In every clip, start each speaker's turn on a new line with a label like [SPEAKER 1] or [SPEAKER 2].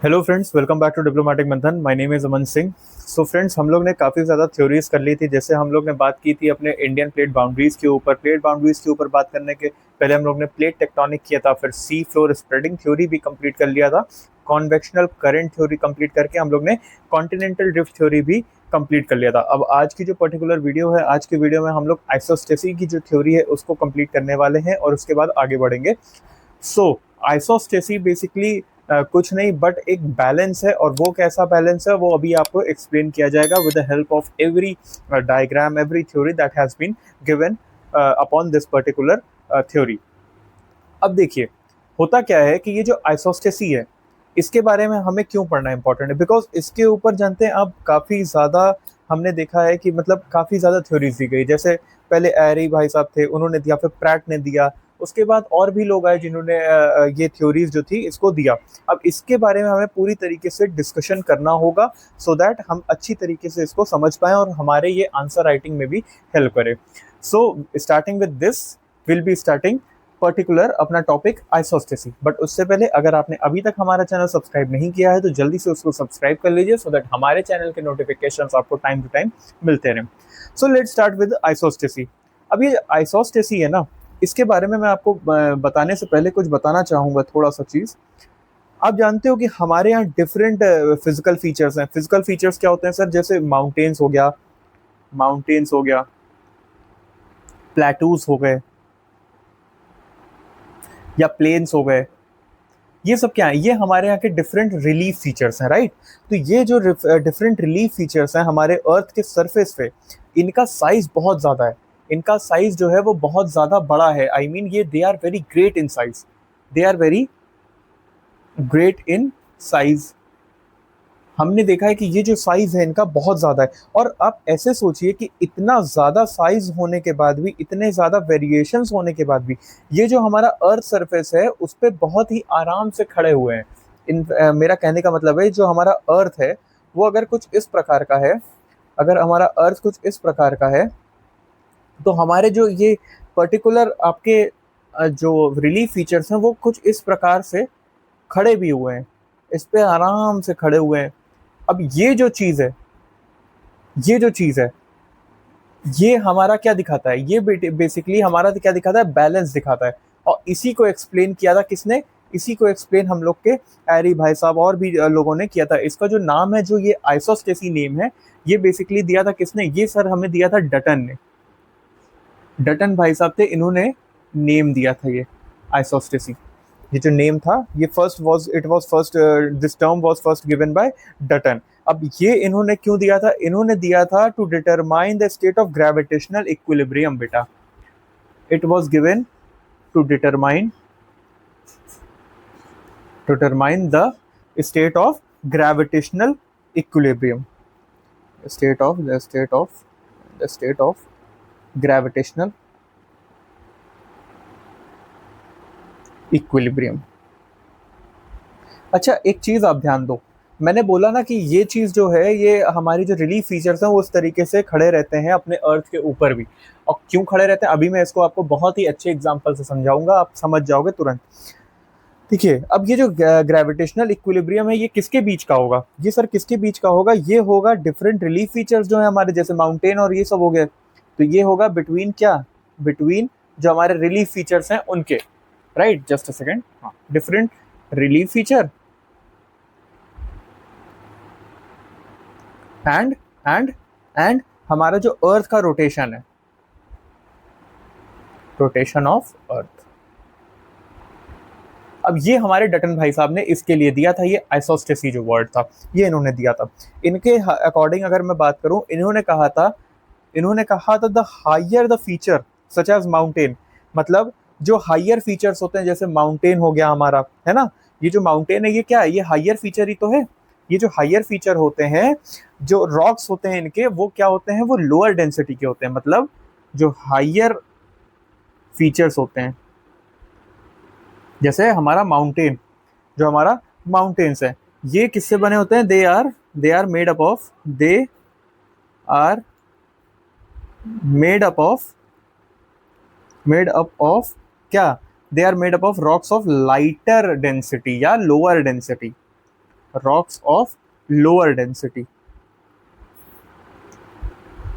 [SPEAKER 1] Hello friends, welcome back to diplomatic Manthan. My name is Aman Singh. So friends, हम लोग ने काफ़ी ज़्यादा थ्योरीज कर ली थी। जैसे हम लोग ने बात की थी अपने इंडियन प्लेट बाउंड्रीज के ऊपर। प्लेट बाउंड्रीज के ऊपर बात करने के पहले हम लोग ने प्लेट टेक्टोनिक किया था, फिर सी फ्लोर स्प्रेडिंग थ्योरी भी कंप्लीट कर लिया था। कॉन्वेक्शनल करंट थ्योरी कंप्लीट करके हम लोग ने कॉन्टिनेंटल ड्रिफ्ट थ्योरी भी कंप्लीट कर लिया था। अब आज की जो पर्टिकुलर वीडियो है, आज की वीडियो में हम लोग आइसोस्टेसी की जो थ्योरी है उसको कंप्लीट करने वाले हैं और उसके बाद आगे बढ़ेंगे। सो आइसोस्टेसी बेसिकली कुछ नहीं बट एक बैलेंस है, और वो कैसा बैलेंस है वो अभी आपको एक्सप्लेन किया जाएगा with the help of every diagram, every theory that has been given upon this particular theory. अब देखिए, होता क्या है कि ये जो आइसोस्टेसी है इसके बारे में हमें क्यों पढ़ना इंपॉर्टेंट है, बिकॉज इसके ऊपर जानते हैं आप काफ़ी ज़्यादा हमने देखा है कि मतलब काफ़ी ज़्यादा थ्योरीज दी गई। जैसे पहले एरी भाई साहब थे, उन्होंने दिया, फिर प्रैट ने दिया, उसके बाद और भी लोग आए जिन्होंने ये थ्योरीज जो थी इसको दिया। अब इसके बारे में हमें पूरी तरीके से डिस्कशन करना होगा सो दैट हम अच्छी तरीके से इसको समझ पाएँ और हमारे ये आंसर राइटिंग में भी हेल्प करे। So starting with this will be starting particular अपना टॉपिक आइसोस्टेसी। बट उससे पहले अगर आपने अभी तक हमारा चैनल सब्सक्राइब नहीं किया है तो जल्दी से उसको सब्सक्राइब कर लीजिए सो दैट हमारे चैनल के नोटिफिकेशंस आपको टाइम टू टाइम मिलते रहें। So let's start with isostasy. अब ये आइसोस्टेसी है ना, इसके बारे में मैं आपको बताने से पहले कुछ बताना चाहूँगा थोड़ा सा चीज़। आप जानते हो कि हमारे यहाँ डिफरेंट फिजिकल फीचर्स हैं। फिजिकल फीचर्स क्या होते हैं सर? जैसे माउंटेन्स हो गया, प्लेटूज हो गए या प्लेन्स हो गए। ये सब क्या है? ये हमारे यहाँ के डिफरेंट रिलीफ फीचर्स हैं, राइट? तो ये जो डिफरेंट रिलीफ फीचर्स हैं हमारे अर्थ के सरफेस पे, इनका साइज बहुत ज़्यादा है। इनका साइज जो है वो बहुत ज़्यादा बड़ा है। आई मीन ये they are very great in size. They are very great in size. हमने देखा है कि ये जो साइज है इनका बहुत ज़्यादा है। और आप ऐसे सोचिए कि इतना ज़्यादा साइज होने के बाद भी, इतने ज़्यादा वेरिएशंस होने के बाद भी, ये जो हमारा अर्थ सरफेस है उस पर बहुत ही आराम से खड़े हुए हैं। मेरा कहने का मतलब है जो हमारा अर्थ है वो अगर कुछ इस प्रकार का है, अगर हमारा अर्थ कुछ इस प्रकार का है तो हमारे जो ये पर्टिकुलर आपके जो रिलीफ फीचर्स हैं वो कुछ इस प्रकार से खड़े भी हुए हैं, इस पे आराम से खड़े हुए हैं। अब ये जो चीज़ है ये हमारा क्या दिखाता है? ये बेसिकली हमारा क्या दिखाता है? बैलेंस दिखाता है। और इसी को एक्सप्लेन किया था किसने? इसी को एक्सप्लेन हम लोग के एरी भाई साहब और भी लोगों ने किया था। इसका जो नाम है, जो ये आइसोस्टेसी नेम है, ये बेसिकली दिया था किसने? ये सर हमें दिया था डटन ने। डटन भाई साहब थे, इन्होंने नेम दिया था ये आइसोस्टेसी। ये जो नेम था ये first this term was first given by Dutton. अब ये इन्होंने क्यों दिया था? इन्होंने दिया था to determine the state of gravitational equilibrium बेटा। It was given to determine the state of gravitational equilibrium. State of gravitational equilibrium. अच्छा, एक चीज़ आप ध्यान दो। मैंने बोला ना कि ये चीज़ जो है, ये हमारी जो रिलीफ फीचर्स हैं वो उस तरीके से खड़े रहते हैं अपने अर्थ के ऊपर भी। और क्यों खड़े रहते हैं अभी मैं इसको आपको बहुत ही अच्छे एग्जांपल से समझाऊंगा, आप समझ जाओगे तुरंत। देखिए, अब ये जो ग्रेविटेशनल इक्विलिब्रियम है ये किसके बीच का होगा? ये सर किसके बीच का होगा? ये होगा डिफरेंट रिलीफ फीचर्स जो है हमारे, जैसे माउंटेन और ये सब हो गए। तो ये होगा बिटवीन क्या? बिटवीन जो हमारे रिलीफ फीचर्स हैं उनके, राइट? Just a second. हाँ, different relief feature and and हमारा जो अर्थ का रोटेशन है, रोटेशन ऑफ अर्थ। अब ये हमारे डटन भाई साहब ने इसके लिए दिया था, ये आइसोस्टेसी जो वर्ड था ये इन्होंने दिया था। इनके अकॉर्डिंग अगर मैं बात करूं, इन्होंने कहा था the higher the feature such as mountain. मतलब जो हायर फीचर्स होते हैं, जैसे माउंटेन हो गया हमारा, है ना? ये जो माउंटेन है ये क्या है? ये हायर फीचर ही तो है। ये जो हायर फीचर होते हैं, जो रॉक्स होते हैं इनके, वो क्या होते हैं? वो लोअर डेंसिटी के होते हैं। मतलब जो हायर फीचर्स होते हैं, जैसे हमारा माउंटेन, जो हमारा माउंटेन्स है, ये किससे बने होते हैं? They are made up of क्या? They are made up of rocks of lighter density या lower density. Rocks of lower density,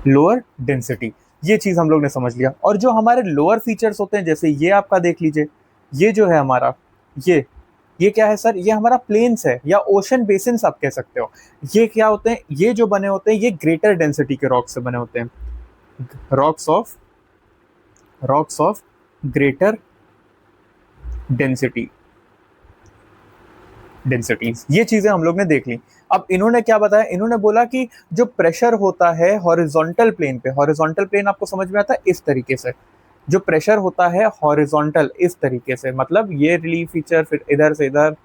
[SPEAKER 1] lower density, ये चीज हम लोग ने समझ लिया। और जो हमारे लोअर फीचर्स होते हैं, जैसे ये आपका देख लीजिए, ये जो है हमारा, ये क्या है सर, ये हमारा प्लेन्स है या ओशन बेसिन्स आप कह सकते हो। ये क्या होते हैं, ये जो बने होते हैं ये ग्रेटर डेंसिटी के रॉक से बने होते हैं, rocks of greater density, densities, ये चीजें हम लोग ने देख ली। अब इन्होंने क्या बताया, इन्होंने बोला कि जो प्रेशर होता है हॉरिजॉन्टल प्लेन पे, हॉरिजॉन्टल प्लेन आपको समझ में आता है इस तरीके से, जो प्रेशर होता है हॉरिजॉन्टल इस तरीके से, मतलब ये रिलीफ फीचर फिर इधर से इधर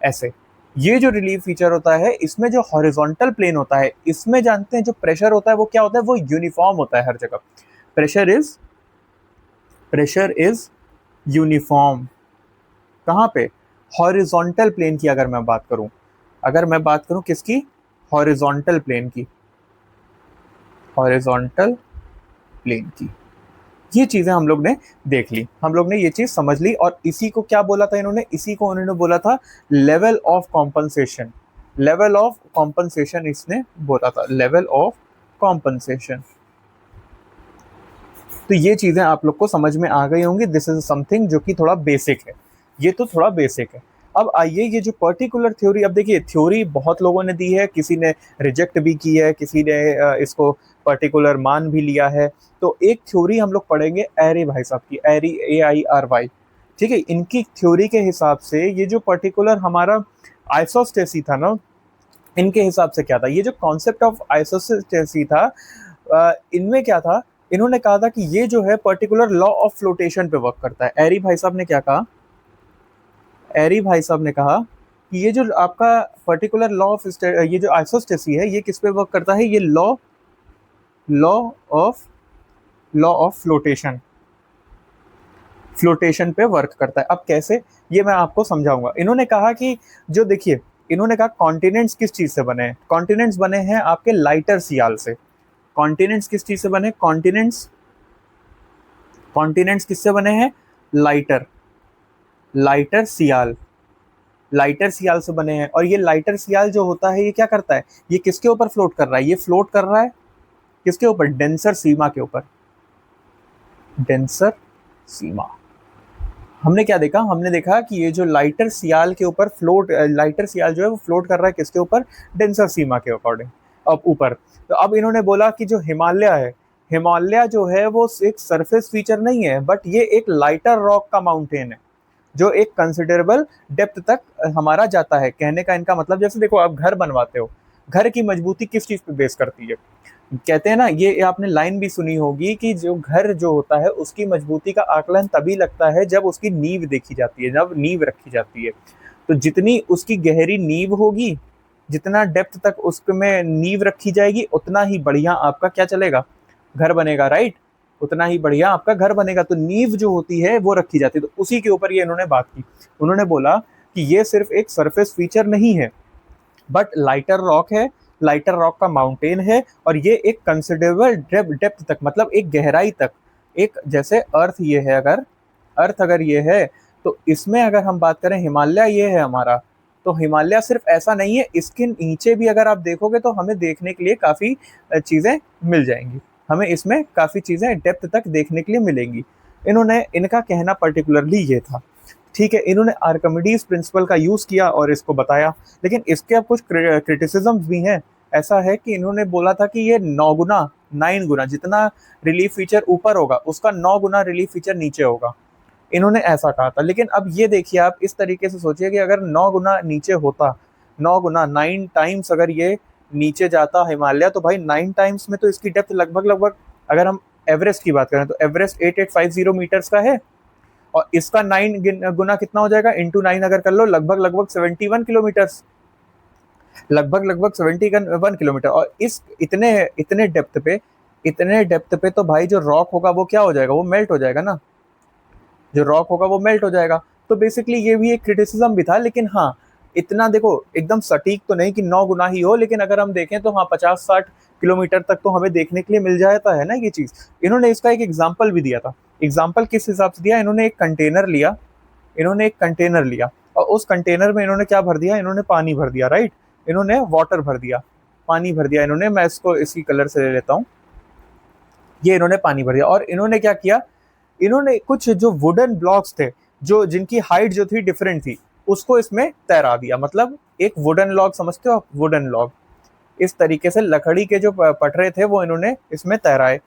[SPEAKER 1] ऐसे, ये जो रिलीफ फीचर होता है इसमें जो हॉरिजॉन्टल प्लेन होता है इसमें जानते हैं जो प्रेशर होता है वो क्या होता है, वो यूनिफॉर्म होता है हर जगह। प्रेशर इज यूनिफॉर्म, कहाँ पे, हॉरिजॉन्टल प्लेन की अगर मैं बात करूं, किसकी, हॉरिजॉन्टल प्लेन की, हॉरिजॉन्टल प्लेन की, ये चीजें हम लोग ने देख ली, हम लोग ने ये चीज समझ ली। और इसी को क्या बोला था इन्होंने, इसी को उन्होंने बोला था level of compensation, level of compensation इसने बोला था, लेवल ऑफ कॉम्पनसेशन। तो ये चीजें आप लोग को समझ में आ गई होंगी, दिस इज समथिंग जो कि थोड़ा बेसिक है, ये तो थोड़ा बेसिक है। अब आइए ये जो पर्टिकुलर थ्योरी, अब देखिए थ्योरी बहुत लोगों ने दी है, किसी ने रिजेक्ट भी की है, किसी ने इसको पर्टिकुलर मान भी लिया है। तो एक थ्योरी हम लोग पढ़ेंगे एरी भाई साहब की, एरी AIRY, ठीक है, इनकी थ्योरी के हिसाब से ये जो पर्टिकुलर हमारा आइसोस्टेसी था ना, इनके हिसाब से क्या था, ये जो कॉन्सेप्ट ऑफ आइसोस्टेसी था, इनमें क्या था, इन्होंने कहा था कि ये जो है पर्टिकुलर लॉ ऑफ फ्लोटेशन पे वर्क करता है। एरी भाई साहब ने क्या कहा, एरी भाई साहब ने कहा कि ये जो आपका पर्टिकुलर लॉ ऑफ, ये जो आइसोस्टेसी है ये किस पे वर्क करता है, ये law law of law of flotation, flotation पे वर्क करता है। अब कैसे, ये मैं आपको समझाऊंगा। इन्होंने कहा कि जो देखिए, इन्होंने कहा कॉन्टिनेंट्स किस चीज से बने हैं, कॉन्टिनेंट्स बने हैं आपके लाइटर सियाल से। कॉन्टिनेंट्स किस चीज से बने, कॉन्टिनेंट्स, कॉन्टिनेंट्स किससे बने हैं, लाइटर, लाइटर सियाल, लाइटर सियाल से बने हैं। और ये लाइटर सियाल जो होता है ये क्या करता है, ये किसके ऊपर फ्लोट कर रहा है, ये फ्लोट कर रहा है किसके ऊपर, डेंसर सीमा के ऊपर, डेंसर सीमा। हमने क्या देखा, हमने देखा कि ये जो लाइटर सियाल के ऊपर फ्लोट, लाइटर सियाल जो है वो फ्लोट कर रहा है किसके ऊपर, डेंसर सीमा के अकॉर्डिंग, अब ऊपर। तो अब इन्होंने बोला कि जो हिमालय है, हिमालय जो है वो एक सरफेस फीचर नहीं है, बट ये एक लाइटर रॉक का माउंटेन है जो एक कंसिडरेबल डेप्थ तक हमारा जाता है। कहने का इनका मतलब, जैसे देखो आप घर बनवाते हो, घर की मजबूती किस चीज पे बेस करती है, कहते हैं ना, ये आपने लाइन भी सुनी होगी कि जो घर जो होता है उसकी मजबूती का आकलन तभी लगता है जब उसकी नींव देखी जाती है, जब नींव रखी जाती है। तो जितनी उसकी गहरी नींव होगी, जितना डेप्थ तक उसमें नींव रखी जाएगी, उतना ही बढ़िया आपका क्या चलेगा, घर बनेगा, राइट, उतना ही बढ़िया आपका घर बनेगा। तो नींव जो होती है वो रखी जाती है, तो उसी के ऊपर ये इन्होंने बात की। उन्होंने बोला कि ये सिर्फ एक सरफेस फीचर नहीं है, बट लाइटर रॉक है, लाइटर रॉक का माउंटेन है, और ये एक कंसिडरेबल डेप्थ तक, मतलब एक गहराई तक, एक जैसे अर्थ ये है, अगर अर्थ अगर ये है, तो इसमें अगर हम बात करें हिमालय ये है हमारा, तो हिमालय सिर्फ ऐसा नहीं है, इसके नीचे भी अगर आप देखोगे तो हमें देखने के लिए काफ़ी चीज़ें मिल जाएंगी, हमें इसमें काफ़ी चीज़ें डेप्थ तक देखने के लिए मिलेंगी। इन्होंने, इनका कहना पर्टिकुलरली ये था, ठीक है। इन्होंने आर्किमिडीज प्रिंसिपल का यूज़ किया और इसको बताया, लेकिन इसके अब कुछ क्रिटिसिज्म्स भी हैं। ऐसा है कि इन्होंने बोला था कि ये 9 गुना, 9 गुना जितना रिलीफ फीचर ऊपर होगा उसका 9 गुना रिलीफ फीचर नीचे होगा, इन्होंने ऐसा कहा था। लेकिन अब ये देखिए, आप इस तरीके से सोचिए कि अगर 9 गुना नीचे होता, 9 गुना 9 टाइम्स अगर ये नीचे जाता हिमालय, तो भाई 9 टाइम्स में तो इसकी डेप्थ लगभग लगभग, अगर हम एवरेस्ट की बात करें तो एवरेस्ट 8850 मीटर्स का है, और इसका 9 गुना कितना हो जाएगा, इंटू 9 अगर कर लो, लगभग लगभग 71 किलोमीटर्स, लगभग लगभग 71 किलोमीटर। और इस इतने इतने डेप्थ पे, इतने डेप्थ पे तो भाई जो रॉक होगा वो क्या हो जाएगा, वो मेल्ट हो जाएगा ना, जो रॉक होगा वो मेल्ट हो जाएगा। तो बेसिकली ये भी एक क्रिटिसिज्म भी था, लेकिन हाँ, इतना देखो एकदम सटीक तो नहीं कि 9 गुना ही हो, लेकिन अगर हम देखें तो हाँ 50-60 किलोमीटर तक तो हमें देखने के लिए मिल जाता है ना ये चीज़। इन्होंने इसका एक एग्जाम्पल भी दिया था। एग्जाम्पल किस हिसाब से दिया, इन्होंने एक कंटेनर लिया, इन्होंने एक कंटेनर लिया, और उस कंटेनर में इन्होंने क्या भर दिया, इन्होंने पानी भर दिया, राइट, इन्होंने वाटर भर दिया, पानी भर दिया इन्होंने, मैं इसको इसी कलर से ले लेता हूँ, ये इन्होंने पानी भर दिया। और इन्होंने क्या किया, इन्होंने कुछ जो वुडन ब्लॉक्स थे, जो जिनकी हाइट जो थी डिफरेंट थी, उसको इसमें तैरा दिया। मतलब एक वुडन लॉग समझते हो आप, वुडन लॉग, इस तरीके से लकड़ी के जो पटरे थे वो इन्होंने इसमें तैराए,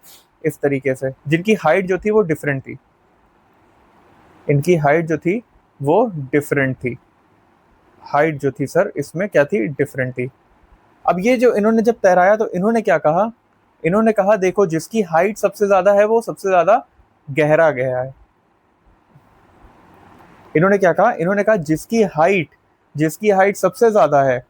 [SPEAKER 1] इस तरीके से, जिनकी हाइट जो थी वो डिफरेंट थी, इनकी हाइट जो थी वो डिफरेंट थी, हाइट जो थी सर इसमें क्या थी, डिफरेंट थी। अब ये जो इन्होंने जब तैराया तो इन्होंने क्या कहा, इन्होंने कहा देखो जिसकी हाइट सबसे ज्यादा है वो सबसे ज्यादा गहरा गया है। इन्होंने क्या कहा, इन्होंने कहा जिसकी हाइट सबसे ज्यादा है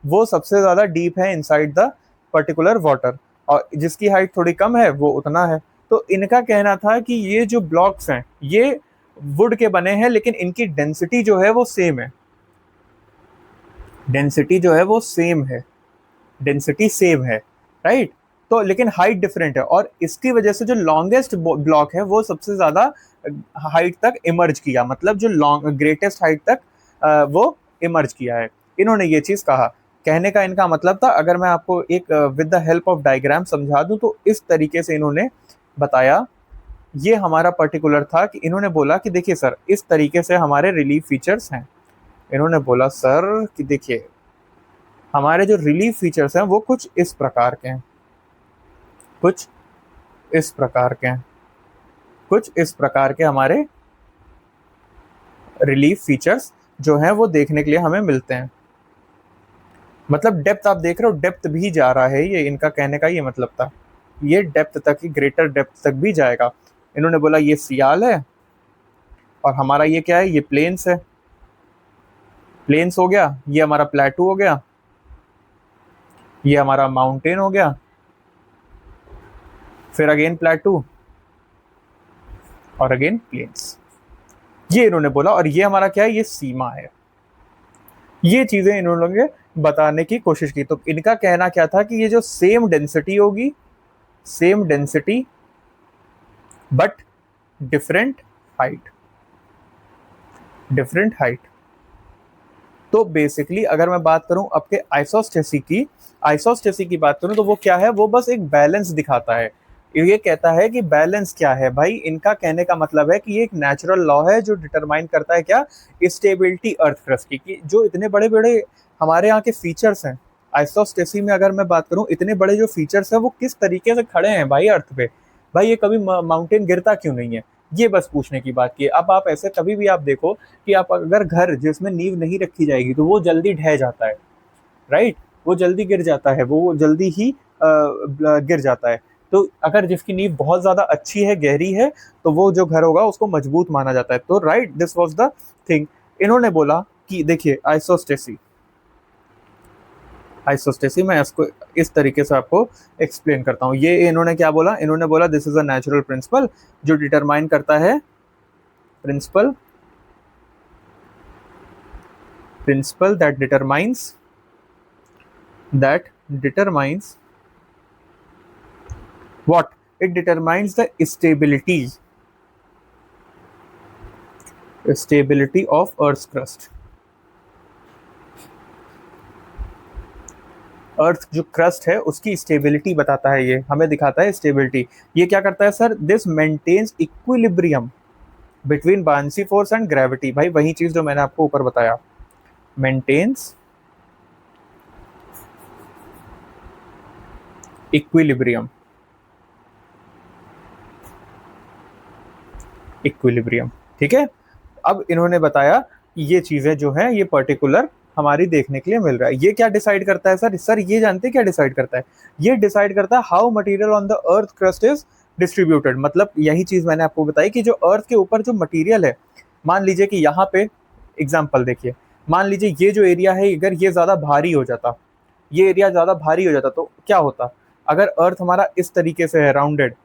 [SPEAKER 1] वो सबसे ज्यादा डीप है इनसाइड द पर्टिकुलर वाटर, और जिसकी हाइट थोड़ी कम है वो उतना है। तो इनका कहना था कि ये जो ब्लॉक्स हैं ये वुड के बने हैं, लेकिन इनकी डेंसिटी जो है वो सेम है, डेंसिटी जो है वो सेम है, डेंसिटी सेम है, राइट। तो लेकिन हाइट डिफरेंट है, और इसकी वजह से जो लॉन्गेस्ट ब्लॉक है वो सबसे ज्यादा हाइट तक इमर्ज किया, मतलब जो लॉन्ग ग्रेटेस्ट हाइट तक वो इमर्ज किया है। इन्होंने ये चीज कहा, कहने का इनका मतलब था, अगर मैं आपको एक with the help of diagram समझा दूं तो इस तरीके से इन्होंने बताया। ये हमारा पर्टिकुलर था कि इन्होंने बोला कि देखिए सर इस तरीके से हमारे रिलीफ फीचर्स हैं। इन्होंने बोला सर कि देखिए हमारे जो रिलीफ फीचर्स हैं वो कुछ इस प्रकार के हैं, कुछ इस प्रकार के हैं, कुछ इस प्रकार के हमारे रिलीफ फीचर्स जो हैं वो देखने के लिए हमें मिलते हैं। मतलब डेप्थ आप देख रहे हो, डेप्थ भी जा रहा है, ये इनका कहने का ये मतलब था, ये डेप्थ तक ही, ग्रेटर डेप्थ तक भी जाएगा। इन्होंने बोला ये सियाल है, और हमारा ये क्या है, ये प्लेन्स है, प्लेन्स हो गया, ये हमारा प्लेटू हो गया, ये हमारा माउंटेन हो गया, फिर अगेन प्लेटू, और अगेन प्लेन्स, ये इन्होंने बोला। और ये हमारा क्या है, ये सीमा है। ये चीजें इन्होंने बताने की कोशिश की। तो इनका कहना क्या था कि ये जो सेम डेंसिटी होगी, same density but different height, different height. तो बेसिकली अगर मैं बात करूं आपके आइसोस्टेसी की बात करूं तो वो क्या है, वो बस एक बैलेंस दिखाता है। ये कहता है कि बैलेंस क्या है भाई, इनका कहने का मतलब है कि ये एक नेचुरल लॉ है जो डिटरमाइन करता है क्या, स्टेबिलिटी अर्थ क्रस्ट की, कि जो इतने बड़े बड़े हमारे यहाँ के फीचर्स हैं आइसोस्टेसी में, अगर मैं बात करूं इतने बड़े जो फीचर्स हैं वो किस तरीके से खड़े हैं भाई अर्थ पे, भाई ये कभी माउंटेन गिरता क्यों नहीं है, ये बस पूछने की बात की। अब आप ऐसे कभी भी आप देखो कि आप अगर घर जिसमें नींव नहीं रखी जाएगी तो वो जल्दी ढह जाता है, राइट, वो जल्दी गिर जाता है, वो जल्दी ही गिर जाता है। तो अगर जिसकी नींव बहुत ज्यादा अच्छी है, गहरी है, तो वो जो घर होगा उसको मजबूत माना जाता है। तो right, this was the thing. इन्होंने बोला कि देखिए आइसोस्टेसी, आइसोस्टेसी मैं इसको इस तरीके से आपको एक्सप्लेन करता हूँ। ये इन्होंने क्या बोला, इन्होंने बोला this is a natural principle जो डिटरमाइन करता है, principle, principle that determines what, it determines the stability of earth's crust। अर्थ जो क्रस्ट है उसकी स्टेबिलिटी बताता है, ये हमें दिखाता है स्टेबिलिटी। ये क्या करता है sir, this maintains equilibrium between buoyancy force and gravity. भाई वही चीज जो मैंने आपको ऊपर बताया, मेंटेन्स इक्विलिब्रियम, इक्विलिब्रियम, ठीक है। अब इन्होंने बताया कि ये चीजें जो हैं ये पर्टिकुलर हमारी देखने के लिए मिल रहा है। ये क्या डिसाइड करता है सर, सर ये जानते हैं क्या डिसाइड करता है, ये डिसाइड करता है how material on the earth crust is distributed. मतलब यही चीज मैंने आपको बताई कि जो अर्थ के ऊपर जो मटेरियल है, मान लीजिए कि यहाँ पे एग्जाम्पल देखिए, मान लीजिए ये जो एरिया है अगर ये ज्यादा भारी हो जाता, ये एरिया ज्यादा भारी हो जाता तो क्या होता, अगर अर्थ हमारा इस तरीके से है राउंडेड,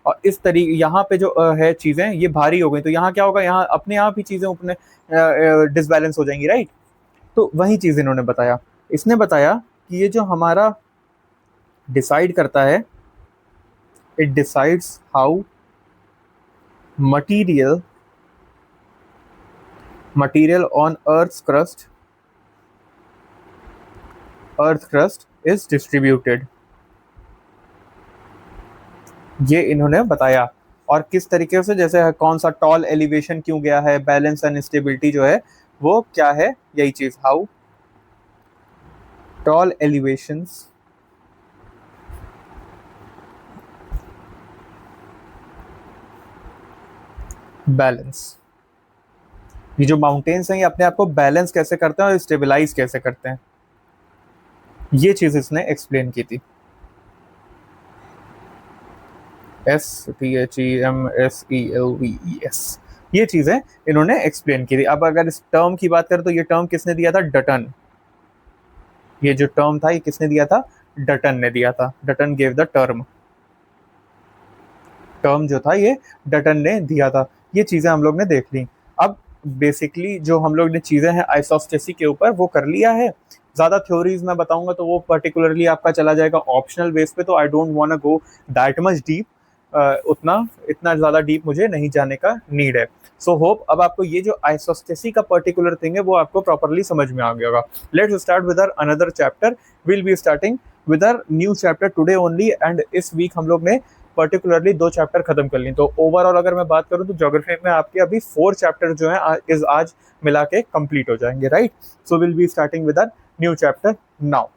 [SPEAKER 1] और इस तरीके यहाँ पे जो है चीजें ये भारी हो गई, तो यहाँ क्या होगा, यहाँ अपने आप ही चीजें अपने डिसबैलेंस हो जाएंगी, राइट। तो वही चीज इन्होंने बताया। इसने बताया कि ये जो हमारा डिसाइड करता है, it decides how material material on earth crust is distributed, ये इन्होंने बताया। और किस तरीके से, जैसे कौन सा टॉल एलिवेशन क्यों गया है, बैलेंस एंड स्टेबिलिटी जो है वो क्या है, यही चीज, हाउ टॉल एलिवेशंस बैलेंस, ये जो माउंटेन्स हैं ये अपने आप को बैलेंस कैसे करते हैं और स्टेबलाइज कैसे करते हैं, ये चीज इसने एक्सप्लेन की थी। STHEMSELVES, ये चीजें इन्होंने एक्सप्लेन की थी। अब अगर इस टर्म की बात करें तो ये टर्म किसने दिया था, डटन। ये जो टर्म था ये किसने दिया था, डटन ने दिया था। Dutton gave the term, term जो था ये डटन ने दिया था। ये चीजें हम लोग ने देख ली। अब बेसिकली जो हम लोग ने चीजें हैं आइसोस्टेसी के ऊपर वो कर लिया है। ज्यादा थ्योरीज मैं बताऊंगा तो वो पर्टिकुलरली आपका चला जाएगा ऑप्शनल बेस पे, तो I don't want to go that much deep. उतना इतना ज्यादा डीप मुझे नहीं जाने का नीड है। सो होप अब आपको ये जो आइसोस्टेसी का पर्टिकुलर थिंग है वो आपको प्रॉपरली समझ में आ गया होगा। Let's start with our another chapter. Will be starting with our new chapter today only, and इस वीक हम लोग ने पर्टिकुलरली 2 चैप्टर खत्म कर ली। तो ओवरऑल अगर मैं बात करूं तो ज्योग्राफी में आपके अभी 4 चैप्टर जो हैं आज मिला के कंप्लीट हो जाएंगे, right. So will be starting with our new chapter now.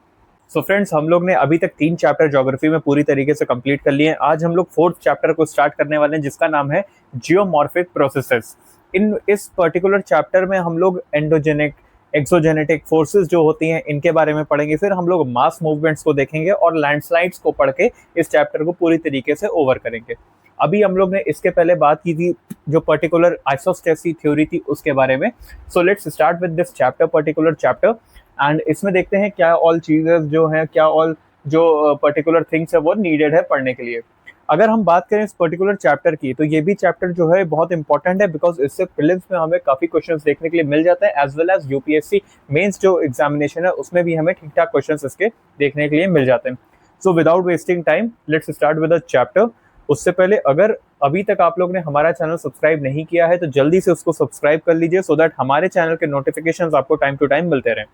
[SPEAKER 1] So friends, हम लोग ने अभी तक 3 चैप्टर ज्योग्राफी में पूरी तरीके से कंप्लीट कर लिए हैं। आज हम लोग 4th चैप्टर को स्टार्ट करने वाले हैं जिसका नाम है जियोमॉर्फिक प्रोसेसेस। इस पर्टिकुलर चैप्टर में हम लोग एंडोजेनिक, एक्सोजेनेटिक फोर्सेस जो होती हैं इनके बारे में पढ़ेंगे। फिर हम लोग मास मूवमेंट्स को देखेंगे और लैंडस्लाइड्स को पढ़ के इस चैप्टर को पूरी तरीके से ओवर करेंगे। अभी हम लोग ने इसके पहले बात की थी जो पर्टिकुलर आइसोस्टेसी थ्योरी थी उसके बारे में। So let's start with this chapter, particular chapter, and इसमें देखते हैं क्या ऑल चीजें जो हैं, क्या ऑल जो पर्टिकुलर थिंग्स है वो नीडेड है पढ़ने के लिए। अगर हम बात करें इस पर्टिकुलर चैप्टर की तो ये भी चैप्टर जो है बहुत इंपॉर्टेंट है, बिकॉज इससे प्रीलिम्स में हमें काफी क्वेश्चंस देखने के लिए मिल जाते हैं, as well as UPSC mains जो एग्जामिनेशन है उसमें भी हमें ठीक ठाक क्वेश्चंस इसके देखने के लिए मिल जाते हैं। So without wasting time let's start with the chapter. उससे पहले अगर अभी तक आप लोग ने हमारा चैनल सब्सक्राइब नहीं किया है तो जल्दी से उसको सब्सक्राइब कर लीजिए, सो दैट हमारे चैनल के नोटिफिकेशंस आपको टाइम टू टाइम मिलते रहें।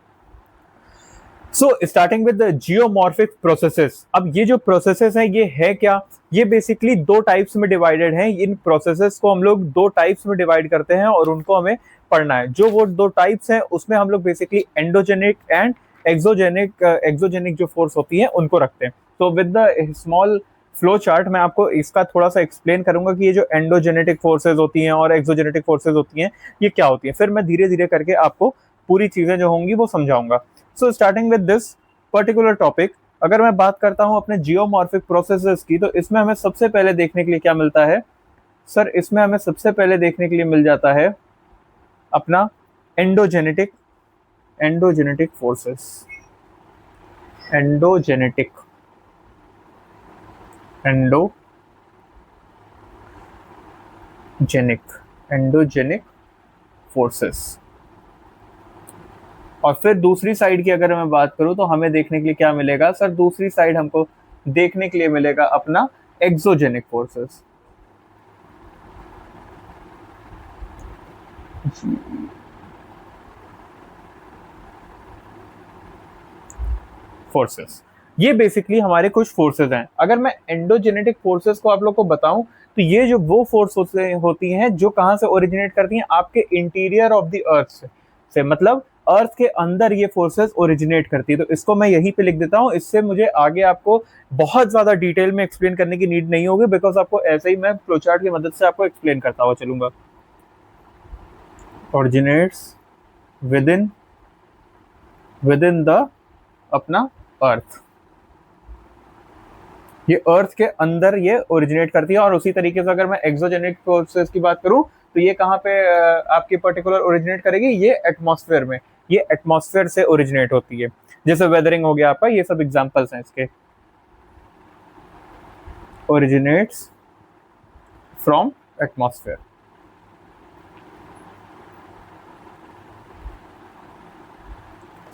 [SPEAKER 1] So starting with the geomorphic processes. अब ये जो प्रोसेसेस हैं ये है क्या, ये बेसिकली 2 टाइप्स में डिवाइडेड हैं। इन प्रोसेसेस को हम लोग 2 टाइप्स में डिवाइड करते हैं और उनको हमें पढ़ना है। जो वो 2 टाइप्स हैं उसमें हम लोग बेसिकली एंडोजेनिक एंड एक्सोजेनिक जो फोर्स होती है उनको रखते हैं। तो with the small flow chart मैं आपको इसका थोड़ा सा एक्सप्लेन करूंगा कि ये जो एंडोजेनेटिक फोर्सेज होती हैं और एक्सोजेनेटिक फोर्सेज होती हैं ये क्या होती हैं। फिर मैं धीरे धीरे करके आपको पूरी चीजें जो होंगी वो समझाऊंगा। So starting with this particular topic, अगर मैं बात करता हूं अपने जियोमॉर्फिक प्रोसेसेस की तो इसमें हमें सबसे पहले देखने के लिए क्या मिलता है सर, इसमें हमें सबसे पहले देखने के लिए मिल जाता है अपना एंडोजेनेटिक फोर्सेस। Endogenetic forces. और फिर दूसरी साइड की अगर मैं बात करूं तो हमें देखने के लिए क्या मिलेगा सर, दूसरी साइड हमको देखने के लिए मिलेगा अपना एक्सोजेनिक फोर्सेस। ये बेसिकली हमारे कुछ फोर्सेस हैं। अगर मैं एंडोजेनेटिक फोर्सेस को आप लोग को बताऊं तो ये जो वो फोर्स होती हैं जो कहां से ओरिजिनेट करती हैं, आपके इंटीरियर ऑफ द अर्थ से मतलब अर्थ के अंदर ये फोर्सेस ओरिजिनेट करती है। तो इसको मैं यहीं पे लिख देता हूं, इससे मुझे आगे आपको बहुत ज्यादा डिटेल में एक्सप्लेन करने की नीड नहीं होगी, बिकॉज आपको ऐसे ही मैं फ्लोचार्ट की मदद से आपको एक्सप्लेन करता हुआ चलूंगा। ओरिजिनेट्स विद इन द अपना अर्थ, ये अर्थ के अंदर ये ओरिजिनेट करती है। और उसी तरीके से अगर मैं एक्सोजेनिक फोर्सेस की बात करूं तो ये कहां पे आपकी पर्टिकुलर ओरिजिनेट करेगी, ये एटमॉस्फेयर में, ये एटमॉस्फेयर से ओरिजिनेट होती है। जैसे वेदरिंग हो गया आपका, ये सब एग्जांपल्स हैं इसके। Originates from atmosphere.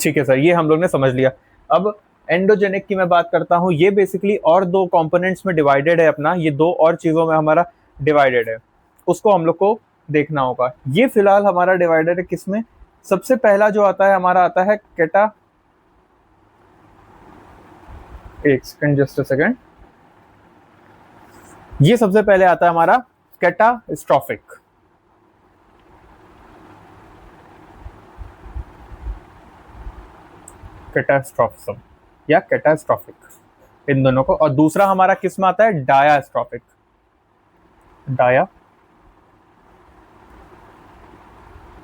[SPEAKER 1] ठीक है सर, ये हम लोग ने समझ लिया। अब एंडोजेनिक की मैं बात करता हूं, ये बेसिकली और 2 कंपोनेंट्स में डिवाइडेड है अपना, ये 2 और चीजों में हमारा डिवाइडेड है। उसको हम लोग को देखना होगा। ये फिलहाल हमारा डिवाइडर है किसमें, सबसे पहला जो आता है हमारा आता है कैटा, एक सेकंड, जस्ट अ सेकंड, ये सबसे पहले आता है हमारा कैटास्ट्रॉफिक। कैटास्ट्रॉफिज्म या कैटास्ट्रॉफिक, इन दोनों को। और दूसरा हमारा किस में आता है, डायास्ट्रॉफिक, डाया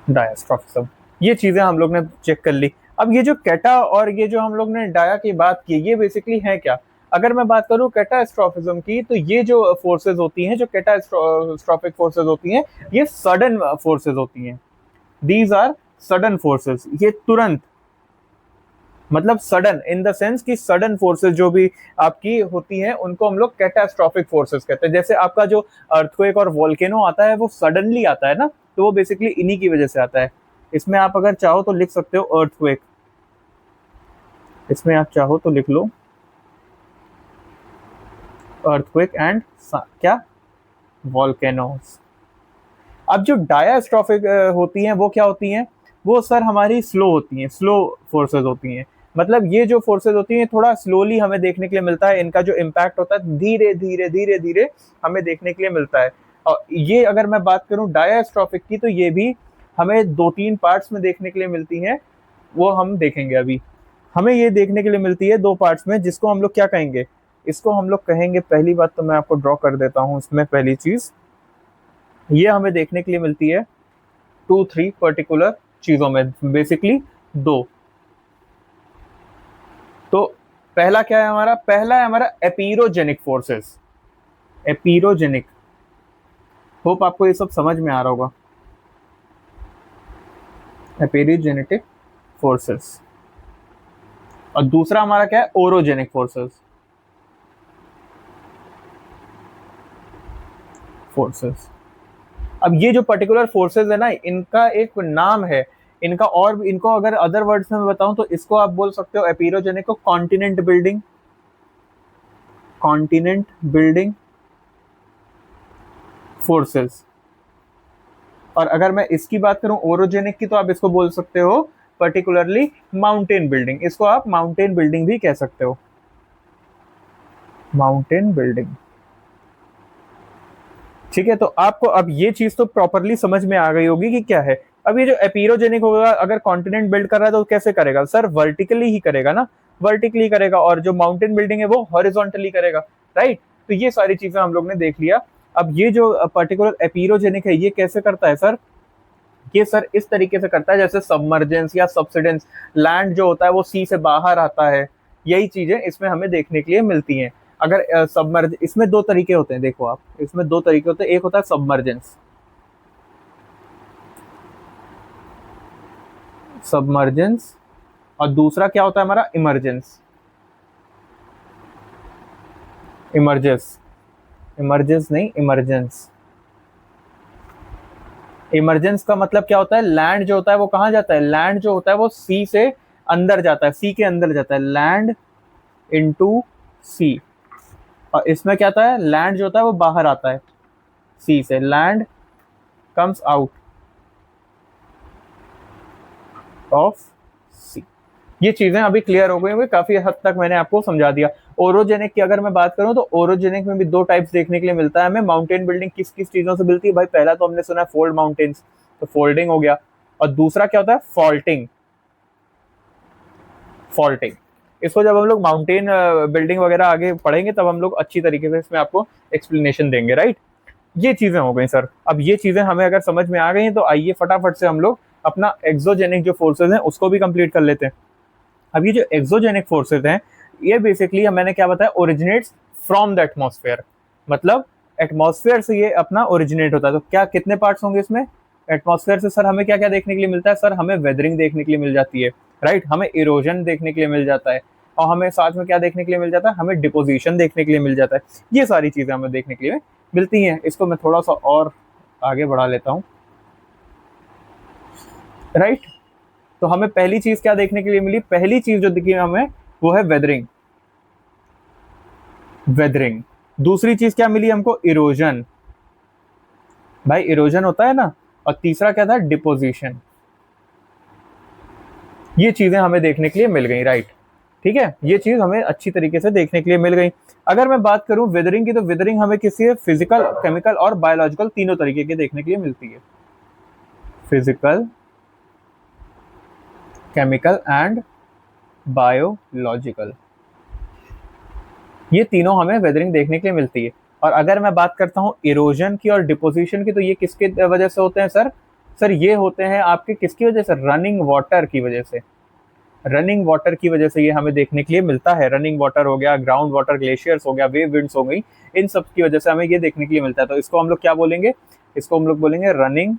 [SPEAKER 1] डायास्ट्रॉफिज्म। ये चीजें हम लोग ने चेक कर ली। अब ये जो कैटा और ये जो हम लोग ने डाया की बात की, ये बेसिकली है क्या। अगर मैं बात करूं कैटास्ट्रॉफिज्म की, तो ये जो फोर्सेज होती हैं, जो कैटास्ट्रॉफिक फोर्सेज होती हैं, ये सडन फोर्सेज होती हैं। दीज आर सडन फोर्सेज, ये तुरंत, मतलब सडन इन द सेंस कि सडन फोर्सेस जो भी आपकी होती हैं उनको हम लोग कैटास्ट्रॉफिक फोर्सेस कहते हैं। जैसे आपका जो अर्थक्वेक और वोल्केनो आता है वो सडनली आता है ना, तो वो बेसिकली इन्हीं की वजह से आता है। इसमें आप अगर चाहो तो लिख सकते हो अर्थक्वेक, इसमें आप चाहो तो लिख लो अर्थक्वेक एंड क्या, वोल्केनोस। अब जो डायास्ट्रॉफिक होती हैं वो क्या होती हैं, वो सर हमारी स्लो होती हैं, स्लो फोर्सेस होती हैं। मतलब ये जो फोर्सेस होती हैं थोड़ा स्लोली हमें देखने के लिए मिलता है, इनका जो इम्पैक्ट होता है धीरे धीरे धीरे धीरे हमें देखने के लिए मिलता है। और ये अगर मैं बात करूं डायास्ट्रॉफिक की, तो ये भी हमें 2-3 पार्ट्स में देखने के लिए मिलती हैं, वो हम देखेंगे अभी। हमें ये देखने के लिए मिलती है 2 पार्ट्स में, जिसको हम लोग क्या कहेंगे, इसको हम लोग कहेंगे, पहली बात तो मैं आपको ड्रॉ कर देता हूँ इसमें। पहली चीज ये हमें देखने के लिए मिलती है 2-3 पर्टिकुलर चीजों में, बेसिकली 2। तो पहला क्या है हमारा, पहला है हमारा एपीरोजेनिक फोर्सेस, एपीरोजेनिक। होप आपको ये सब समझ में आ रहा होगा, एपीरोजेनेटिक फोर्सेस। और दूसरा हमारा क्या है, ओरोजेनिक फोर्सेस, फोर्सेस। अब ये जो पर्टिकुलर फोर्सेस है ना, इनका एक नाम है इनका, और इनको अगर अदर वर्ड्स में बताऊं तो इसको आप बोल सकते हो एपीरोजेनिक को continent building, continent building forces. और अगर मैं इसकी बात करूं ओरोजेनिक की, तो आप इसको बोल सकते हो पर्टिकुलरली माउंटेन बिल्डिंग, इसको आप माउंटेन बिल्डिंग भी कह सकते हो, माउंटेन बिल्डिंग। ठीक है, तो आपको अब ये चीज तो प्रॉपरली समझ में आ गई होगी कि क्या है। अब ये जो एपीरोजेनिक होगा, अगर कॉन्टिनेंट बिल्ड कर रहा है तो कैसे करेगा सर, वर्टिकली ही करेगा ना, वर्टिकली करेगा। और जो माउंटेन बिल्डिंग है वो हॉरिजॉन्टली करेगा, राइट। तो ये सारी चीजें हम लोग ने देख लिया। अब ये जो पर्टिकुलर एपीरोजेनिक है ये कैसे करता है सर, ये सर इस तरीके से करता है जैसे सबमर्जेंस या सबसिडेंस, लैंड जो होता है वो सी से बाहर आता है, यही चीजें इसमें हमें देखने के लिए मिलती हैं। अगर सबमर्ज, इसमें 2 तरीके होते हैं, देखो आप, इसमें 2 तरीके होते हैं, एक होता है सबमर्जेंस, सबमर्जेंस, और दूसरा क्या होता है हमारा, इमरजेंस, इमरजेंस, इमरजेंस नहीं, इमरजेंस। इमरजेंस का मतलब क्या होता है, लैंड जो होता है वो कहाँ जाता है, लैंड जो होता है वो सी से अंदर जाता है, सी के अंदर जाता है, लैंड इनटू सी। और इसमें क्या होता है, लैंड जो होता है वो बाहर आता है सी से, लैंड कम्स आउट ऑफ सी। ये चीजें अभी क्लियर हो गई होंगी, काफी हद तक मैंने आपको समझा दिया। ओरोजेनिक की अगर मैं बात करूं तो ओरोजेनिक में भी 2 टाइप्स देखने के लिए मिलता है हमें। माउंटेन बिल्डिंग किस किस चीजों से मिलती है भाई, पहला तो हमने सुना है फोल्ड माउंटेन्स, तो फोल्डिंग हो गया। और दूसरा क्या होता है, फॉल्टिंग, फॉल्टिंग। इसको जब हम लोग माउंटेन बिल्डिंग वगैरह आगे पढ़ेंगे तब हम लोग अच्छी तरीके से इसमें आपको एक्सप्लेनेशन देंगे, राइट। ये चीजें हो गई सर। अब ये चीजें हमें अगर समझ में आ गई हैं तो आइए फटाफट से हम लोग अपना एक्सोजेनिक जो फोर्सेज हैं उसको भी कंप्लीट कर लेते हैं। अब ये जो एक्सोजेनिक फोर्सेज हैं, ये बेसिकली मैंने क्या बताया, ओरिजिनेट्स फ्रॉम द एटमॉस्फेयर, मतलब एटमॉस्फेयर से ये अपना ओरिजिनेट होता है। तो क्या कितने पार्ट्स होंगे इसमें, एटमॉस्फेयर से सर हमें क्या क्या देखने के लिए मिलता है, सर हमें वेदरिंग देखने के लिए मिल जाती है, राइट, हमें इरोजन देखने के लिए मिल जाता है, और हमें साथ में क्या देखने के लिए मिल जाता है, हमें डिपोजिशन देखने के लिए मिल जाता है। ये सारी चीजें हमें देखने के लिए मिलती हैं। इसको मैं थोड़ा सा और आगे बढ़ा लेता हूँ, राइट। तो हमें पहली चीज क्या देखने के लिए मिली, पहली चीज जो दिखी हमें वो है वेदरिंग, वेदरिंग। दूसरी चीज क्या मिली हमको, इरोजन, भाई इरोजन होता है ना, और तीसरा क्या था, डिपोजिशन। ये चीजें हमें देखने के लिए मिल गई, राइट। ठीक है, ये चीज हमें अच्छी तरीके से देखने के लिए मिल गई। अगर मैं बात करूं वेदरिंग की, तो वेदरिंग हमें किसी फिजिकल, केमिकल और बायोलॉजिकल तीनों तरीके की देखने के लिए मिलती है। फिजिकल, केमिकल एंड बायोलॉजिकल, ये तीनों हमें वेदरिंग देखने के लिए मिलती है। और अगर मैं बात करता हूँ इरोजन की और डिपोजिशन की, तो ये किसके वजह से होते हैं सर? सर ये होते हैं आपके किसकी वजह से? रनिंग वाटर की वजह से। रनिंग वाटर की वजह से ये हमें देखने के लिए मिलता है। रनिंग वाटर हो गया, ग्राउंड वाटर, ग्लेशियर्स हो गया, वेव विंड्स हो गई, इन सब की वजह से हमें ये देखने के लिए मिलता है। तो इसको हम लोग क्या बोलेंगे? इसको हम लोग बोलेंगे रनिंग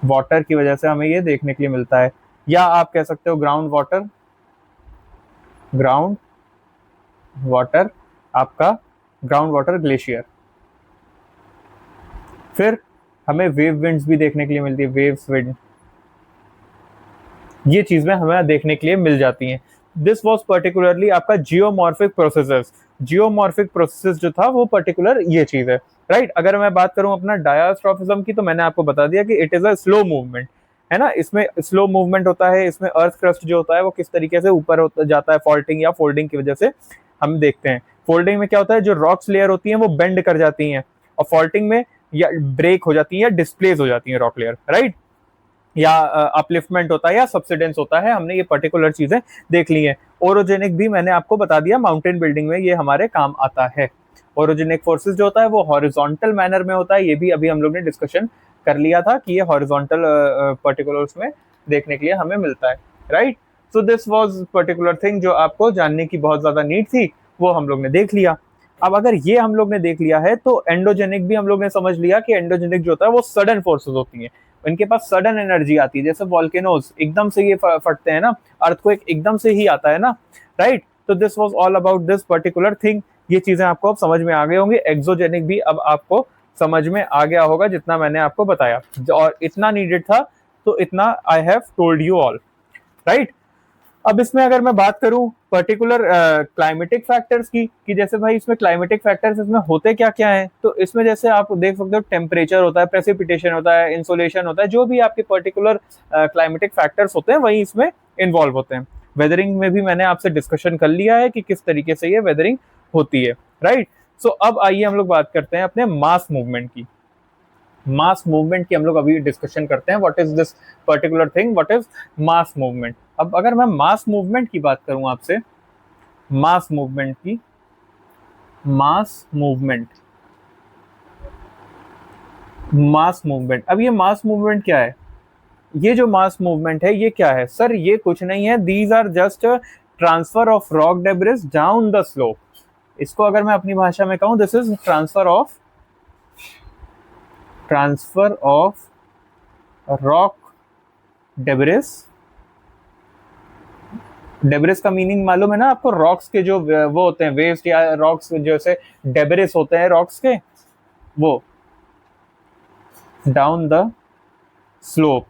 [SPEAKER 1] वाटर की वजह से हमें ये देखने के लिए मिलता है। या आप कह सकते हो ग्राउंड वाटर, ग्राउंड वाटर, आपका ग्राउंड वाटर ग्लेशियर। फिर हमें वेव विंड्स भी देखने के लिए मिलती है, वेव्स विंड, ये चीजें हमें देखने के लिए मिल जाती हैं। दिस वॉज पर्टिकुलरली आपका जियोमॉर्फिक प्रोसेसेस। जियोमॉर्फिक प्रोसेसेस जो था वो पर्टिकुलर ये चीज है, राइट। अगर मैं बात करूं अपना डायस्ट्रॉफिज्म की, तो मैंने आपको बता दिया कि it is a slow movement, है ना। इसमें स्लो मूवमेंट होता है, इसमें अर्थ क्रस्ट जो होता है वो किस तरीके से ऊपर होता जाता है, फॉल्टिंग या फोल्डिंग की वजह से हम देखते हैं। फोल्डिंग में क्या होता है, जो रॉक्स लेयर होती है वो बेंड कर जाती हैं, और फॉल्टिंग में या ब्रेक हो जाती है या डिस्प्लेस हो जाती है रॉक लेयर, राइट। या अपलिफ्टमेंट होता है या सब्सिडेंस होता है, हमने ये पर्टिकुलर चीजें देख ली हैं। ओरोजेनिक भी मैंने आपको बता दिया, माउंटेन बिल्डिंग में ये हमारे काम आता है। ओरोजेनिक फोर्सेस जो होता है वो हॉरिजॉन्टल मैनर में होता है, ये भी अभी हम लोग ने डिस्कशन कर लिया था कि ये हॉरिजॉन्टल पर्टिकुलर्स में देखने के लिए हमें मिलता है, right. So this was particular thing जो आपको जानने की बहुत ज्यादा नीड थी, वो हम लोग ने देख लिया। अब अगर ये हम लोग ने देख लिया है, तो एंडोजेनिक भी हम लोग ने समझ लिया कि एंडोजेनिक जो होता है वो सडन फोर्सेस होती हैं, इनके पास सडन एनर्जी आती है। जैसे वॉल्केनोज एकदम से ये फटते हैं ना, अर्थ को एकदम से ही आता है ना, राइट। तो this was all about this particular thing. ये चीजें आपको अब समझ में आ गई होंगी। एक्सोजेनिक भी अब आपको समझ में आ गया होगा, जितना मैंने आपको बताया, और इतना नीडेड था, तो इतना I have told you all, right. अब इसमें अगर मैं बात करूं पर्टिकुलर क्लाइमेटिक फैक्टर्स की, कि जैसे भाई इसमें क्लाइमेटिक फैक्टर्स इसमें होते क्या क्या हैं, तो इसमें जैसे आप देख सकते हो टेम्परेचर होता है, प्रेसिपिटेशन होता है, इंसोलेशन होता है, जो भी आपके पर्टिकुलर क्लाइमेटिक फैक्टर्स होते हैं वही इसमें इन्वॉल्व होते हैं। वेदरिंग में भी मैंने आपसे डिस्कशन कर लिया है कि किस तरीके से ये वेदरिंग होती है, राइट। सो अब आइए हम लोग बात करते हैं अपने मास मूवमेंट की। मास मूवमेंट की हम लोग अभी डिस्कशन करते हैं। What is this particular thing, what is mass movement. अब अगर मैं मास मूवमेंट की बात करूं आपसे, मास मूवमेंट की, मास मूवमेंट, मास मूवमेंट, अब ये मास मूवमेंट क्या है? ये जो मास मूवमेंट है ये क्या है सर? ये कुछ नहीं है, these are just transfer of rock debris down the slope. इसको अगर मैं अपनी भाषा में कहूं, this is transfer of rock debris. Debris का मीनिंग मालूम है ना आपको? रॉक्स के जो वो होते हैं वेस्ट, या रॉक्स जैसे डेब्रिस होते हैं रॉक्स के, वो डाउन द स्लोप।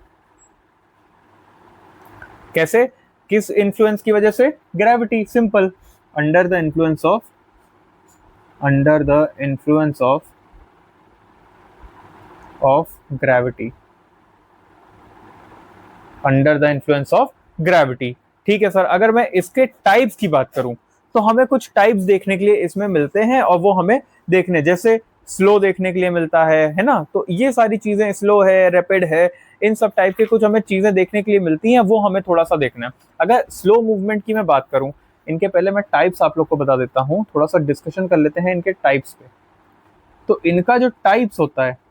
[SPEAKER 1] कैसे? किस इन्फ्लुएंस की वजह से? Gravity, simple. Under the influence of, under the influence of gravity, under the influence of gravity. ठीक है सर। अगर मैं इसके टाइप्स की बात करूं, तो हमें कुछ टाइप्स देखने के लिए इसमें मिलते हैं, और वो हमें देखने, जैसे स्लो देखने के लिए मिलता है ना। तो ये सारी चीजें, स्लो है, रैपिड है, इन सब टाइप के कुछ हमें चीजें देखने के लिए मिलती हैं, वो हमें थोड़ा सा देखना है। अगर स्लो मूवमेंट की मैं बात करूं, इनके पहले मैं टाइप्स आप लोग को बता देता हूं, थोड़ा सा डिस्कशन कर लेते हैं इनके टाइप्स पे। तो इनका जो टाइप्स होता है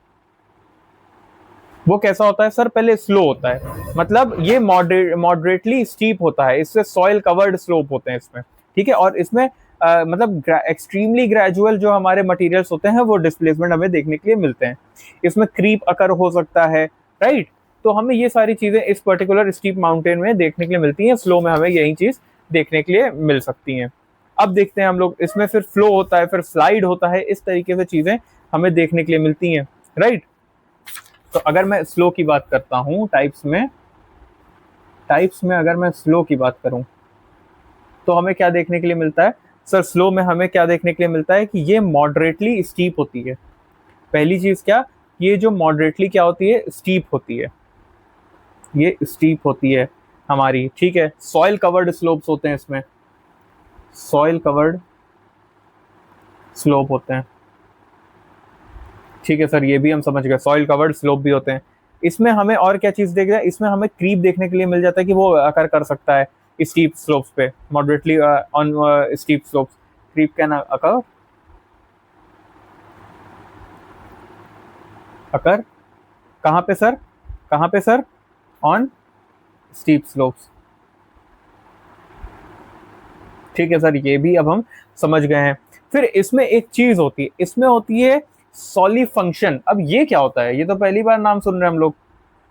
[SPEAKER 1] वो कैसा होता है सर? पहले स्लो होता है, मतलब ये मॉडरेटली स्टीप होता है, इससे सॉइल कवर्ड स्लोप होते हैं इसमें, ठीक है। और इसमें मतलब एक्सट्रीमली ग्रेजुअल जो हमारे मटेरियल्स होते हैं वो डिस्प्लेसमेंट हमें देखने के लिए मिलते हैं। इसमें क्रीप अकर हो सकता है, राइट। तो हमें ये सारी चीजें इस पर्टिकुलर स्टीप माउंटेन में देखने के लिए मिलती हैं। स्लो में हमें यही चीज देखने के लिए मिल सकती हैं। अब देखते हैं हम लोग, इसमें फिर फ्लो होता है, फिर स्लाइड होता है, इस तरीके से चीजें हमें देखने के लिए मिलती हैं, राइट। तो अगर मैं स्लो की बात करता हूं टाइप्स में अगर मैं स्लो की बात करूं, तो हमें क्या देखने के लिए मिलता है सर? स्लो में हमें क्या देखने के लिए मिलता है कि ये मॉडरेटली स्टीप होती है, पहली चीज क्या, ये जो मॉडरेटली क्या होती है, स्टीप होती है, ये स्टीप होती है हमारी, ठीक है। सॉइल कवर्ड स्लोप्स होते हैं इसमें, सॉइल कवर्ड स्लोप होते हैं, ठीक है सर, ये भी हम समझ गए, सॉइल कवर्ड स्लोप भी होते हैं। इसमें हमें और क्या चीज देख रहे हैं, इसमें हमें क्रीप देखने के लिए मिल जाता है कि वो अकर कर सकता है स्टीप स्लोप्स पे, moderately on steep slopes, creep can occur, occur कहाँ पे सर, कहाँ पे सर, ऑन स्टीप स्लोप्स, ठीक है सर, ये भी अब हम समझ गए हैं। फिर इसमें एक चीज होती है, इसमें होती है सॉली फंक्शन। अब ये क्या होता है, ये तो पहली बार नाम सुन रहे हैं हम लोग।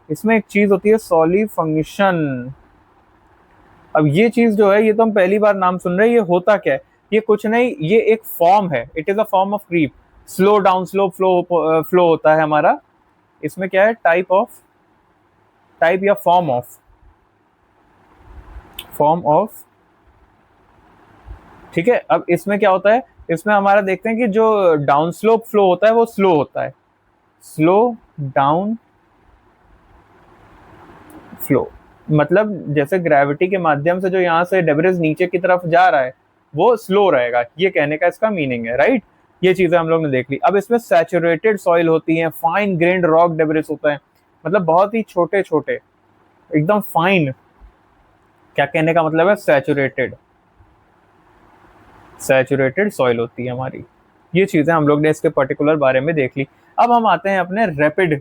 [SPEAKER 1] इसमें एक चीज होती है सॉली फंक्शन। अब ये चीज जो है, ये तो हम पहली बार नाम सुन रहे हैं, ये होता क्या है, ये कुछ नहीं, ये एक फॉर्म है, it is a form of creep, slow down slow flow होता है हमारा। इसमें क्या है, टाइप ऑफ, टाइप या फॉर्म ऑफ, फॉर्म ऑफ, ठीक है। अब इसमें क्या होता है, इसमें हमारा देखते हैं कि जो डाउन स्लोप फ्लो होता है वो स्लो होता है, स्लो डाउन फ्लो, मतलब जैसे ग्रेविटी के माध्यम से जो यहाँ से डेब्रिस नीचे की तरफ जा रहा है वो स्लो रहेगा, ये कहने का इसका मीनिंग है, राइट। ये चीजें हम लोग ने देख ली। अब इसमें सैचुरेटेड सॉइल होती है, फाइन ग्रेन्ड रॉक डेब्रिस होता है, मतलब बहुत ही छोटे छोटे, एकदम फाइन, क्या कहने का मतलब है, सैचुरेटेड, सैचुरेटेड सॉइल होती है हमारी। ये चीजें हम लोग ने इसके पर्टिकुलर बारे में देख ली। अब हम आते हैं अपने रैपिड,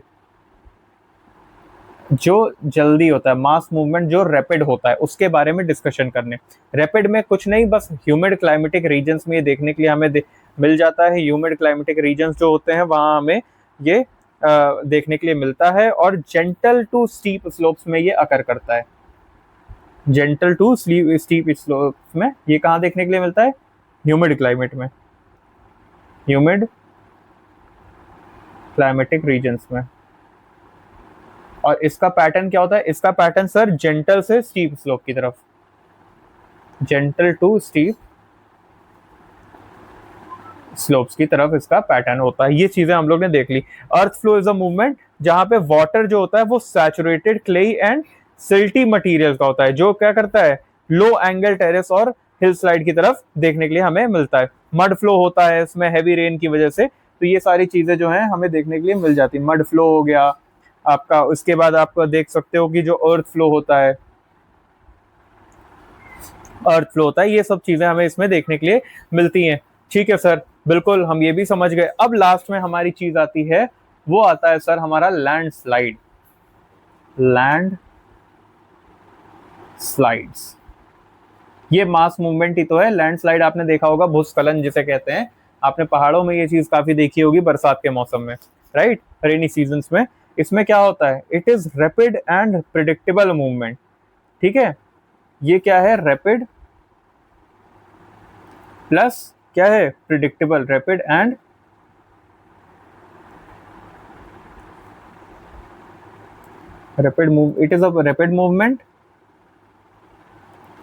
[SPEAKER 1] जो जल्दी होता है, मास मूवमेंट जो रैपिड होता है उसके बारे में डिस्कशन करने। रैपिड में कुछ नहीं, बस ह्यूमिड क्लाइमेटिक रीजन्स में ये देखने के लिए हमें मिल जाता है, ह्यूमिड क्लाइमेटिक रीजन्स जो होते हैं वहां हमें ये देखने के लिए मिलता है, और जेंटल टू स्टीप स्लोप्स में ये अकर करता है, जेंटल टू स्टीप स्लोप्स में ये कहाँ देखने के लिए मिलता है, ह्यूमिड क्लाइमेट में, ह्यूमिड क्लाइमेटिक रीजन्स में। और इसका पैटर्न क्या होता है, इसका पैटर्न सर जेंटल से स्टीप स्लोप की तरफ, जेंटल टू स्टीप स्लोप्स की तरफ इसका पैटर्न होता है। ये चीजें हम लोग ने देख ली। Earth flow is a movement जहां पे वाटर जो होता है वो saturated clayey and silty material का होता है, जो क्या करता है, लो एंगल टेरेस और हिल स्लाइड की तरफ देखने के लिए हमें मिलता है। मड फ्लो होता है इसमें हैवी रेन की वजह से, तो ये सारी चीजें जो है हमें देखने के लिए मिल जाती है। मड फ्लो हो गया आपका, उसके बाद आप देख सकते हो कि जो अर्थ फ्लो होता है, अर्थ फ्लो होता है, ये सब चीजें हमें इसमें देखने के लिए मिलती हैं। ठीक है सर, बिल्कुल हम ये भी समझ गए। अब लास्ट में हमारी चीज आती है, वो आता है सर हमारा लैंड स्लाइड, लैंड स्लाइड्स। ये मास मूवमेंट ही तो है लैंड स्लाइड, आपने देखा होगा, भूस्खलन जिसे कहते हैं, आपने पहाड़ों में ये चीज काफी देखी होगी बरसात के मौसम में, राइट, रेनी सीजन्स में। इसमें क्या होता है, it is rapid and predictable movement, ठीक है। ये क्या है, रैपिड प्लस क्या है, predictable, rapid and rapid move, it is a rapid movement.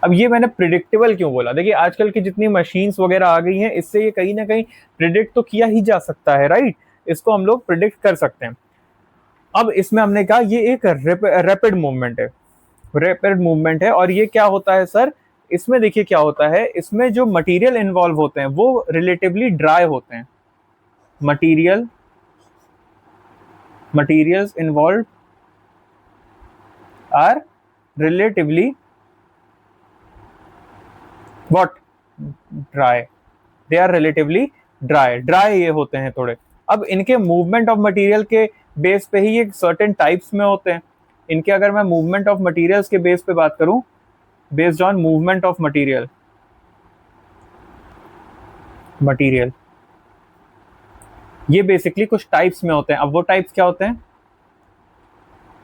[SPEAKER 1] अब ये मैंने प्रिडिक्टेबल क्यों बोला, देखिए आजकल की जितनी मशीन्स वगैरह आ गई हैं, इससे ये कहीं ना कहीं प्रिडिक्ट तो किया ही जा सकता है, राइट, इसको हम लोग प्रिडिक्ट कर सकते हैं। अब इसमें हमने कहा ये एक रैपिड मूवमेंट है, रैपिड मूवमेंट है, और ये क्या होता है सर, इसमें देखिए क्या होता है, इसमें जो मटेरियल इन्वॉल्व होते हैं वो रिलेटिवली ड्राई होते हैं, material, materials involve are relatively what, dry, they are relatively dry, dry ये होते हैं थोड़े। अब इनके मूवमेंट ऑफ मटेरियल के बेस पे ही ये सर्टेन टाइप्स में होते हैं इनके। अगर मैं मूवमेंट ऑफ मटेरियल्स के बेस पे बात करूं, based on movement of material, material ये बेसिकली कुछ टाइप्स में होते हैं। अब वो टाइप्स क्या होते हैं,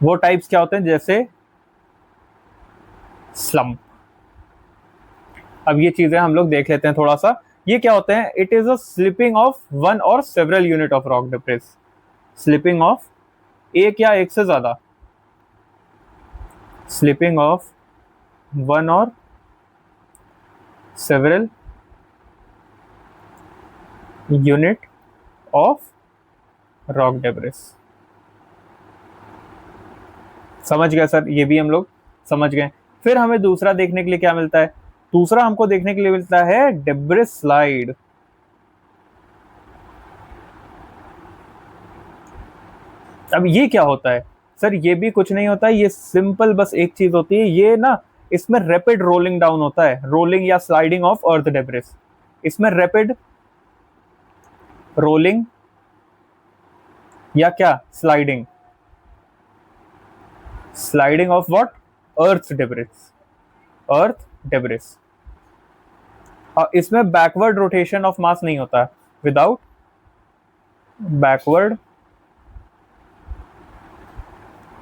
[SPEAKER 1] वो टाइप्स क्या होते हैं, जैसे स्लम्प। अब ये चीजें हम लोग देख लेते हैं थोड़ा सा, ये क्या होते हैं, it is a slipping of one or several unit of rock debris, slipping of एक या एक से ज्यादा, slipping of one or several unit of rock debris. समझ गए सर, ये भी हम लोग समझ गए। फिर हमें दूसरा देखने के लिए क्या मिलता है? दूसरा हमको देखने के लिए मिलता है डेब्रिस स्लाइड। अब ये क्या होता है सर? ये भी कुछ नहीं होता है, ये सिंपल बस एक चीज होती है, ये ना इसमें रैपिड रोलिंग डाउन होता है, रोलिंग या स्लाइडिंग ऑफ अर्थ डेब्रिस। इसमें रैपिड रोलिंग या क्या sliding, sliding of what? Earth debris, earth debris. और इसमें बैकवर्ड रोटेशन ऑफ मास नहीं होता, without backward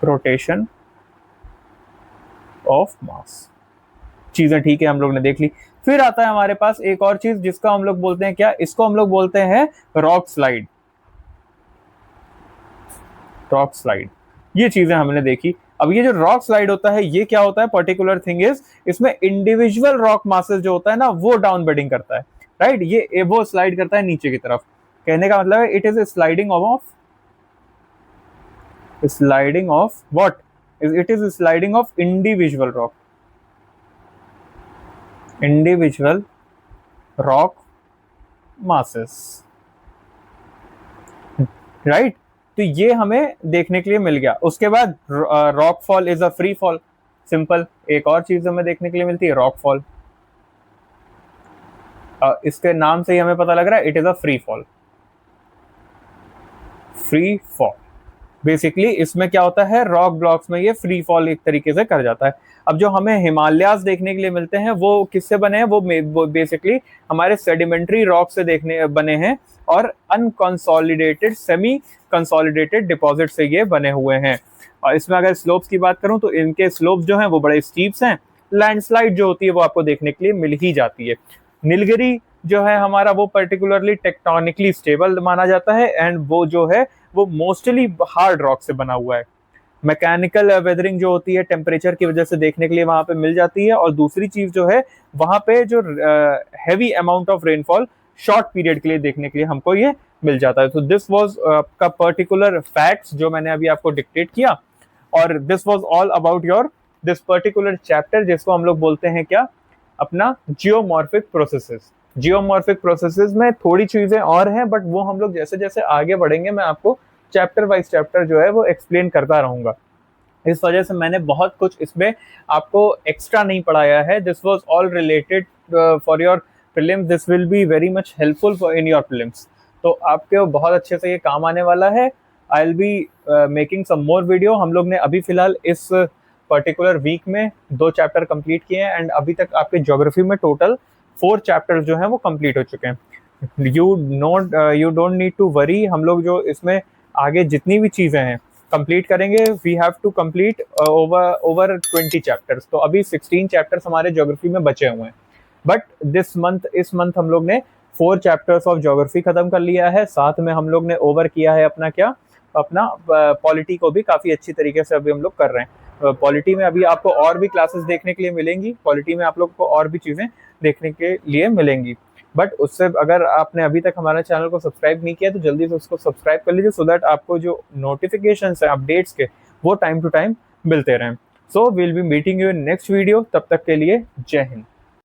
[SPEAKER 1] rotation of mass. चीजें ठीक है, हम लोग ने देख ली। फिर आता है हमारे पास एक और चीज जिसका हम लोग बोलते हैं क्या? इसको हम लोग बोलते हैं रॉक स्लाइड। रॉक स्लाइड, ये चीजें हमने देखी। अब ये जो रॉक स्लाइड होता है ये क्या होता है? पर्टिकुलर थिंग इज, इसमें इंडिविजुअल रॉक मासेस जो होता है ना वो डाउन बेडिंग करता है, राइट? ये वो स्लाइड करता है नीचे की तरफ। कहने का मतलब है it is sliding of what? It is sliding of individual rock, individual rock masses, right? तो ये हमें देखने के लिए मिल गया। उसके बाद rock fall is a free fall. Simple, एक और चीज हमें देखने के लिए मिलती है रॉक फॉल। इसके नाम से ही हमें पता लग रहा है it is a free fall. Free fall basically इसमें क्या होता है? रॉक ब्लॉक्स में ये फ्री फॉल एक तरीके से कर जाता है। अब जो हमें हिमालयास देखने के लिए मिलते हैं वो किससे बने हैं? वो बेसिकली हमारे सेडिमेंट्री रॉक से देखने बने हैं और अनकंसोलिडेटेड, सेमी कंसोलिडेटेड डिपॉजिट से ये बने हुए हैं। और इसमें अगर स्लोप्स की बात करूं तो इनके स्लोप्स जो हैं वो बड़े स्टीप्स हैं। लैंडस्लाइड जो होती है वो आपको देखने के लिए मिल ही जाती है। नीलगिरी जो है हमारा वो पर्टिकुलरली टेक्टोनिकली स्टेबल माना जाता है एंड वो जो है वो मोस्टली हार्ड रॉक से बना हुआ है। मैकेनिकल वेदरिंग जो होती है टेम्परेचर की वजह से देखने के लिए वहां पे मिल जाती है। और दूसरी चीज जो है वहां पे जो heavy amount of rainfall short period के लिए देखने के लिए हमको ये मिल जाता है। तो दिस वाज आपका पर्टिकुलर फैक्ट्स जो मैंने अभी आपको डिक्टेट किया, और this was all about your this particular chapter जिसको हम लोग बोलते हैं क्या? अपना जियोमॉर्फिक प्रोसेसेस। जियोमॉर्फिक प्रोसेसेस में थोड़ी चीजें और हैं बट वो हम लोग जैसे जैसे आगे बढ़ेंगे मैं आपको चैप्टर वाइज चैप्टर जो है वो एक्सप्लेन करता रहूंगा। इस वजह से मैंने बहुत कुछ इसमें आपको एक्स्ट्रा नहीं पढ़ाया है। This was all related for your prelims. This will be very much helpful for in your prelims. तो आपके बहुत अच्छे से ये काम आने वाला है। I will be making some more video. हम लोग ने अभी फिलहाल इस पर्टिकुलर वीक में 2 चैप्टर कंप्लीट किए हैं एंड अभी तक आपके ज्योग्राफी में टोटल 4 चैप्टर्स जो हैं वो कंप्लीट हो चुके हैं। You don't need to worry. हम लोग जो इसमें आगे जितनी भी चीजें हैं कंप्लीट करेंगे, we have to complete over 20 chapters. तो अभी 16 चैप्टर्स हमारे ज्योग्राफी में बचे हुए हैं। बट इस मंथ हम लोग ने 4 चैप्टर्स ऑफ ज्योग्राफी खत्म कर लिया है। साथ में हम लोग ने ओवर किया है अपना पॉलिटी को भी काफी अच्छी तरीके से अभी हम लोग कर रहे हैं। पॉलिटी में अभी आपको और भी क्लासेस देखने के लिए मिलेंगी। पॉलिटी में आप लोग को और भी चीजें देखने के लिए मिलेंगी। बट उससे अगर आपने अभी तक हमारे चैनल को सब्सक्राइब नहीं किया तो जल्दी से उसको सब्सक्राइब कर लीजिए, सो दैट आपको जो नोटिफिकेशन है अपडेट्स के वो टाइम टू टाइम मिलते रहें। सो will B meeting you in next video. तब तक के लिए जय हिंद।